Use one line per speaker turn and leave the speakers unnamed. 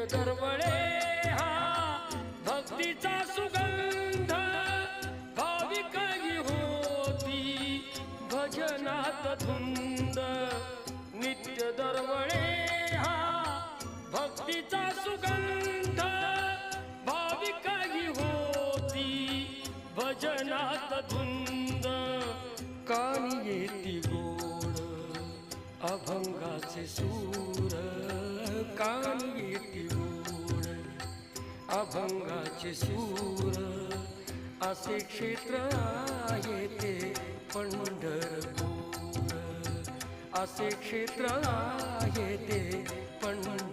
नित्य दरवळे हा भक्तीचा सुगंध भाविकही होती भजनात धुंद नित्य दरवळे हा भक्तीचा सुगंध भाविकही होती भजनात धुंद कानी येती गोड अभंगाचे सूर कानी येती गोड अभंगाचे सूर असे क्षेत्र आहे ते पंढरपूर असे क्षेत्र आहे ते पंढरपूर